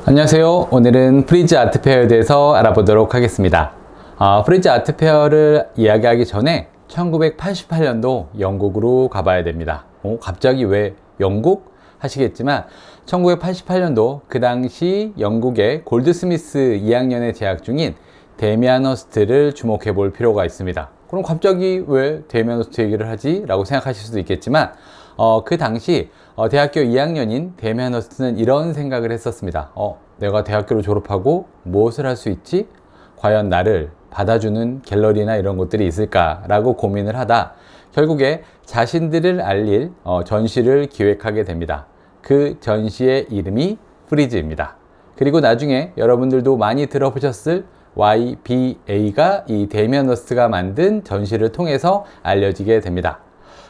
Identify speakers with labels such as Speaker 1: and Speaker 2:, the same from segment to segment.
Speaker 1: 안녕하세요. 오늘은 프리즈 아트페어에 대해서 알아보도록 하겠습니다. 프리즈 아트페어를 이야기하기 전에 1988년도 영국으로 가봐야 됩니다. 갑자기 왜 영국? 하시겠지만 1988년도 그 당시 영국의 골드스미스 2학년에 재학 중인 데미안 허스트를 주목해 볼 필요가 있습니다. 그럼 갑자기 왜 데미안 허스트 얘기를 하지? 라고 생각하실 수도 있겠지만 그 당시 대학교 2학년인 데미안 허스트는 이런 생각을 했었습니다. 내가 대학교를 졸업하고 무엇을 할 수 있지? 과연 나를 받아주는 갤러리나 이런 곳들이 있을까라고 고민을 하다 결국에 자신들을 알릴 전시를 기획하게 됩니다. 그 전시의 이름이 프리즈입니다. 그리고 나중에 여러분들도 많이 들어보셨을 YBA가 이 데미안 허스트가 만든 전시를 통해서 알려지게 됩니다.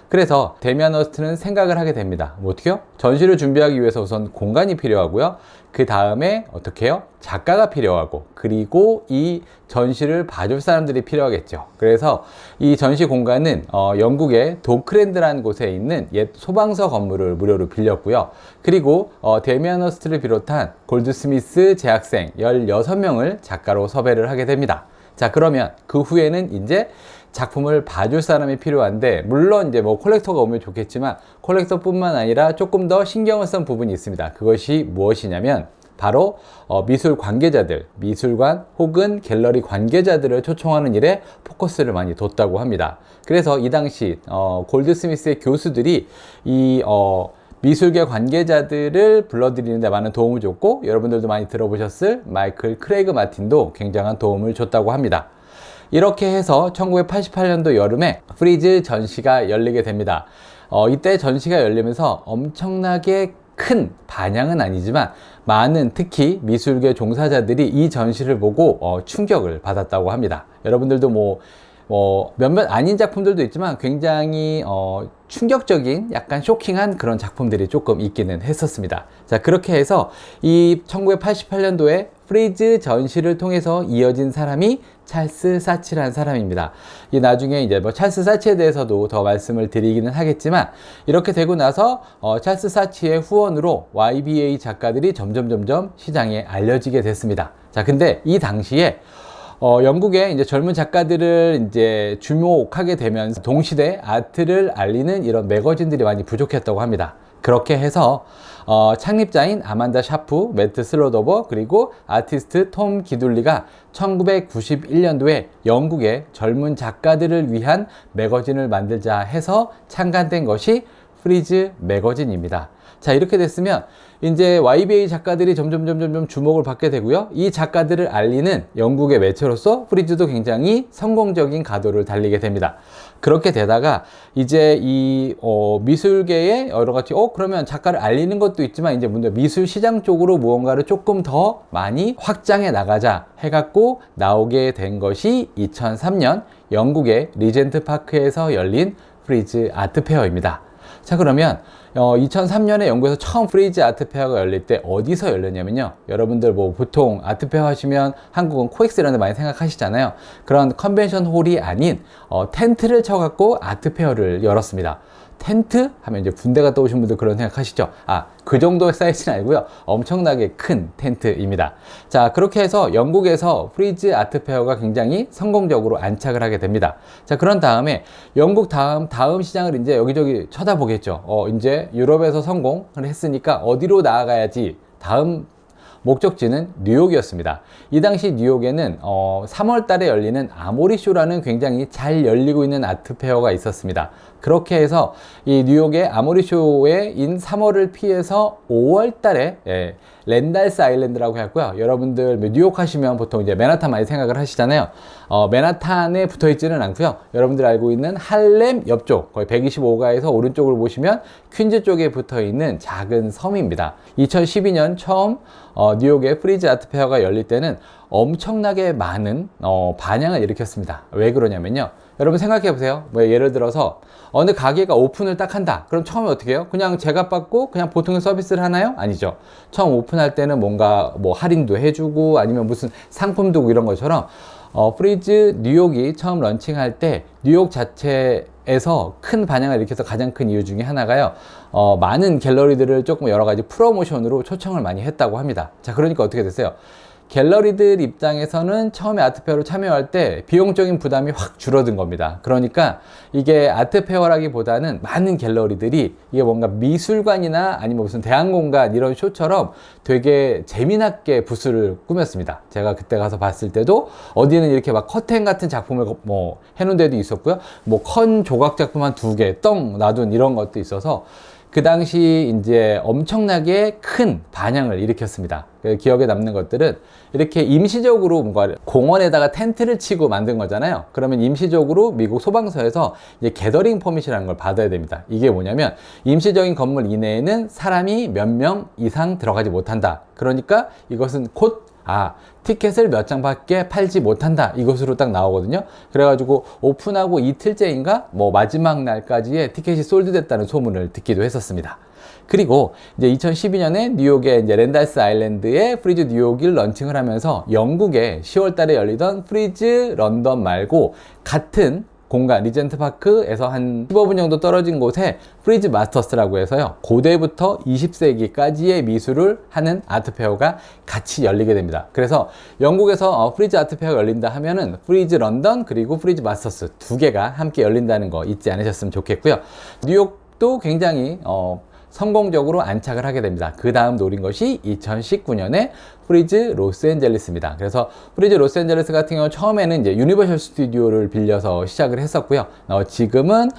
Speaker 1: 그래서 데미안 허스트는 생각을 하게 됩니다. 어떻게요? 전시를 준비하기 위해서 우선 공간이 필요하고요. 그 다음에 어떻게 해요? 작가가 필요하고, 그리고 이 전시를 봐줄 사람들이 필요하겠죠. 그래서 이 전시 공간은 영국의 도크랜드라는 곳에 있는 옛 소방서 건물을 무료로 빌렸고요. 그리고 데미안 허스트를 비롯한 골드스미스 재학생 16명을 작가로 섭외를 하게 됩니다. 자, 그러면 그 후에는 이제 작품을 봐줄 사람이 필요한데, 물론 이제 뭐 콜렉터가 오면 좋겠지만 콜렉터뿐만 아니라 조금 더 신경을 쓴 부분이 있습니다. 그것이 무엇이냐면 바로 미술 관계자들, 미술관 혹은 갤러리 관계자들을 초청하는 일에 포커스를 많이 뒀다고 합니다. 그래서 이 당시 골드스미스의 교수들이 이 미술계 관계자들을 불러들이는 데 많은 도움을 줬고, 여러분들도 많이 들어보셨을 마이클 크레이그 마틴도 굉장한 도움을 줬다고 합니다. 이렇게 해서 1988년도 여름에 프리즈 전시가 열리게 됩니다. 이때 전시가 열리면서 엄청나게 큰 반향은 아니지만 많은, 특히 미술계 종사자들이 이 전시를 보고 충격을 받았다고 합니다. 여러분들도 몇몇 아닌 작품들도 있지만 굉장히 충격적인, 약간 쇼킹한 그런 작품들이 조금 있기는 했었습니다. 자, 그렇게 해서 이 1988년도에 프리즈 전시를 통해서 이어진 사람이 찰스 사치라는 사람입니다. 이 나중에 이제 찰스 사치에 대해서도 더 말씀을 드리기는 하겠지만, 이렇게 되고 나서 찰스 사치의 후원으로 YBA 작가들이 점점 시장에 알려지게 됐습니다. 자, 근데 이 당시에 영국의 이제 젊은 작가들을 이제 주목하게 되면서 동시대 아트를 알리는 이런 매거진들이 많이 부족했다고 합니다. 그렇게 해서 창립자인 아만다 샤프, 매트 슬로더버, 그리고 아티스트 톰 기둘리가 1991년도에 영국의 젊은 작가들을 위한 매거진을 만들자 해서 창간된 것이 프리즈 매거진입니다. 자, 이렇게 됐으면 이제 YBA 작가들이 점점 주목을 받게 되고요. 이 작가들을 알리는 영국의 매체로서 프리즈도 굉장히 성공적인 가도를 달리게 됩니다. 그렇게 되다가 이제 이 미술계에 여러가지 그러면 작가를 알리는 것도 있지만 이제 미술 시장 쪽으로 무언가를 조금 더 많이 확장해 나가자 해갖고 나오게 된 것이 2003년 영국의 리젠트 파크에서 열린 프리즈 아트페어입니다. 자, 그러면 2003년에 영국에서 처음 프리즈 아트페어가 열릴 때 어디서 열렸냐면요, 여러분들 보통 아트페어 하시면 한국은 코엑스 이런 데 많이 생각하시잖아요. 그런 컨벤션 홀이 아닌 텐트를 쳐갖고 아트페어를 열었습니다. 텐트 하면 이제 군대 갔다 오신 분들 그런 생각하시죠? 그 정도의 사이즈는 아니고요, 엄청나게 큰 텐트입니다. 자, 그렇게 해서 영국에서 프리즈 아트페어가 굉장히 성공적으로 안착을 하게 됩니다. 자, 그런 다음에 영국 다음 시장을 이제 여기저기 쳐다보겠죠. 이제 유럽에서 성공을 했으니까 어디로 나아가야지, 다음 목적지는 뉴욕이었습니다. 이 당시 뉴욕에는 3월 달에 열리는 아모리쇼라는 굉장히 잘 열리고 있는 아트페어가 있었습니다. 그렇게 해서 이 뉴욕의 아모리쇼에인 3월을 피해서 5월 달에 랜달스 아일랜드라고 했고요. 여러분들 뉴욕 하시면 보통 이제 맨하탄 많이 생각을 하시잖아요. 맨하탄에 붙어 있지는 않고요. 여러분들 알고 있는 할렘 옆쪽, 거의 125가에서 오른쪽을 보시면 퀸즈 쪽에 붙어 있는 작은 섬입니다. 2012년 처음 뉴욕의 프리즈 아트페어가 열릴 때는 엄청나게 많은 반향을 일으켰습니다. 왜 그러냐면요, 여러분 생각해 보세요. 예를 들어서 어느 가게가 오픈을 딱 한다. 그럼 처음에 어떻게 해요? 그냥 제값받고 그냥 보통의 서비스를 하나요? 아니죠. 처음 오픈할 때는 뭔가 할인도 해주고 아니면 무슨 상품도 이런 것처럼 프리즈 뉴욕이 처음 런칭할 때 뉴욕 자체에서 큰 반향을 일으켜서 가장 큰 이유 중에 하나가요. 많은 갤러리들을 조금 여러 가지 프로모션으로 초청을 많이 했다고 합니다. 자, 그러니까 어떻게 됐어요? 갤러리들 입장에서는 처음에 아트페어로 참여할 때 비용적인 부담이 확 줄어든 겁니다. 그러니까 이게 아트페어라기보다는 많은 갤러리들이 이게 뭔가 미술관이나 아니면 무슨 대학공간 이런 쇼처럼 되게 재미나게 부스를 꾸몄습니다. 제가 그때 가서 봤을 때도 어디는 이렇게 막 커튼 같은 작품을 뭐 해놓은 데도 있었고요. 뭐 컨 조각 작품 한 2개 떡 놔둔 이런 것도 있어서 그 당시 이제 엄청나게 큰 반향을 일으켰습니다. 기억에 남는 것들은 이렇게 임시적으로 뭔가 공원에다가 텐트를 치고 만든 거잖아요. 그러면 임시적으로 미국 소방서에서 이제 게더링 퍼밋이라는 걸 받아야 됩니다. 이게 뭐냐면 임시적인 건물 이내에는 사람이 몇 명 이상 들어가지 못한다. 그러니까 이것은 곧 티켓을 몇 장밖에 팔지 못한다. 이것으로 딱 나오거든요. 그래가지고 오픈하고 이틀째인가 뭐 마지막 날까지의 티켓이 솔드됐다는 소문을 듣기도 했었습니다. 그리고 이제 2012년에 뉴욕의 이제 랜달스 아일랜드에 프리즈 뉴욕을 런칭을 하면서 영국에 10월 달에 열리던 프리즈 런던 말고 같은 공간 리젠트 파크에서 한 15분 정도 떨어진 곳에 프리즈 마스터스라고 해서요, 고대부터 20세기까지의 미술을 하는 아트페어가 같이 열리게 됩니다. 그래서 영국에서 프리즈 아트페어가 열린다 하면은 프리즈 런던 그리고 프리즈 마스터스 2개가 함께 열린다는 거 잊지 않으셨으면 좋겠고요. 뉴욕도 굉장히 성공적으로 안착을 하게 됩니다. 그 다음 노린 것이 2019년에 프리즈 로스앤젤레스입니다. 그래서 프리즈 로스앤젤레스 같은 경우 처음에는 이제 유니버셜 스튜디오를 빌려서 시작을 했었고요. 지금은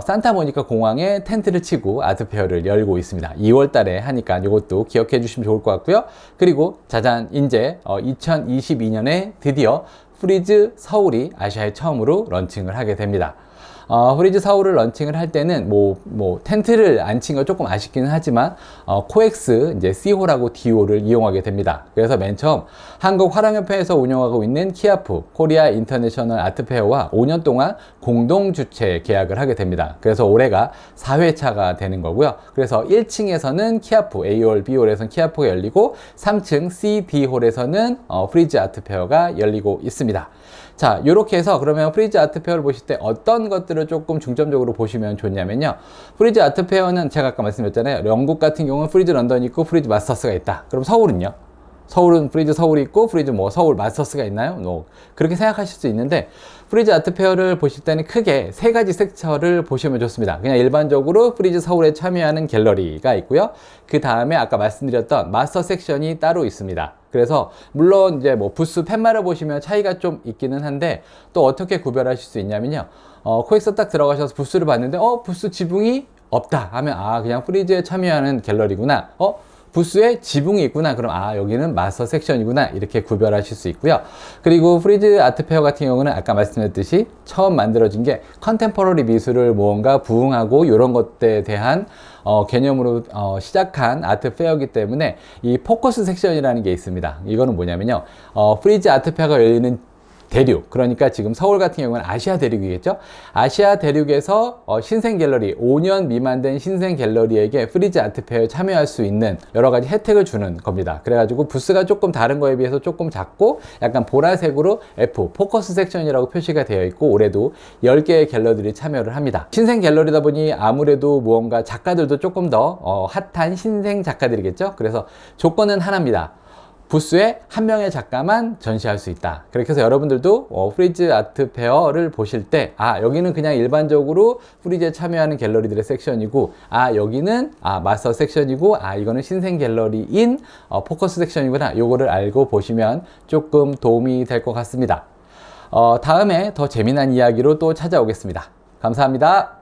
Speaker 1: 산타모니카 공항에 텐트를 치고 아트페어를 열고 있습니다. 2월 달에 하니까 이것도 기억해 주시면 좋을 것 같고요. 그리고 짜잔, 이제 2022년에 드디어 프리즈 서울이 아시아에 처음으로 런칭을 하게 됩니다. 프리즈 서울을 런칭을 할 때는 텐트를 안 친 거 조금 아쉽기는 하지만 코엑스 이제 C홀하고 D홀을 이용하게 됩니다. 그래서 맨 처음 한국 화랑협회에서 운영하고 있는 키아프 코리아 인터내셔널 아트페어와 5년 동안 공동 주최 계약을 하게 됩니다. 그래서 올해가 4회차가 되는 거고요. 그래서 1층에서는 키아프 A홀, B홀에서는 키아프가 열리고 3층 C, D홀에서는 프리즈 아트페어가 열리고 있습니다. 자, 이렇게 해서 그러면 프리즈 아트페어를 보실 때 어떤 것들을 조금 중점적으로 보시면 좋냐면요. 프리즈 아트페어는 제가 아까 말씀드렸잖아요. 영국 같은 경우는 프리즈 런던이 있고 프리즈 마스터스가 있다. 그럼 서울은요? 서울은 프리즈 서울이 있고 프리즈 서울 마스터스가 있나요? 그렇게 생각하실 수 있는데 프리즈 아트페어를 보실 때는 크게 3가지 섹터를 보시면 좋습니다. 그냥 일반적으로 프리즈 서울에 참여하는 갤러리가 있고요. 그 다음에 아까 말씀드렸던 마스터 섹션이 따로 있습니다. 그래서 물론 이제 부스 팻말을 보시면 차이가 좀 있기는 한데 또 어떻게 구별하실 수 있냐면요. 코엑스 딱 들어가셔서 부스를 봤는데 부스 지붕이 없다 하면 그냥 프리즈에 참여하는 갤러리구나. 부스에 지붕이 있구나. 그럼 여기는 마스터 섹션이구나. 이렇게 구별하실 수 있고요. 그리고 프리즈 아트페어 같은 경우는 아까 말씀드렸듯이 처음 만들어진 게 컨템퍼러리 미술을 무언가 부응하고 이런 것들에 대한 개념으로 시작한 아트페어이기 때문에 이 포커스 섹션이라는 게 있습니다. 이거는 뭐냐면요. 프리즈 아트페어가 열리는 대륙, 그러니까 지금 서울 같은 경우는 아시아 대륙이겠죠. 아시아 대륙에서 신생 갤러리, 5년 미만 된 신생 갤러리에게 프리즈 아트페어에 참여할 수 있는 여러 가지 혜택을 주는 겁니다. 그래가지고 부스가 조금 다른 거에 비해서 조금 작고 약간 보라색으로 F, 포커스 섹션이라고 표시가 되어 있고 올해도 10개의 갤러리들이 참여를 합니다. 신생 갤러리다 보니 아무래도 무언가 작가들도 조금 더 핫한 신생 작가들이겠죠. 그래서 조건은 하나입니다. 부스에 한 명의 작가만 전시할 수 있다. 그렇게 해서 여러분들도 프리즈 아트페어를 보실 때 여기는 그냥 일반적으로 프리즈에 참여하는 갤러리들의 섹션이고 여기는 마스터 섹션이고 이거는 신생 갤러리인 포커스 섹션이구나. 요거를 알고 보시면 조금 도움이 될 것 같습니다. 다음에 더 재미난 이야기로 또 찾아오겠습니다. 감사합니다.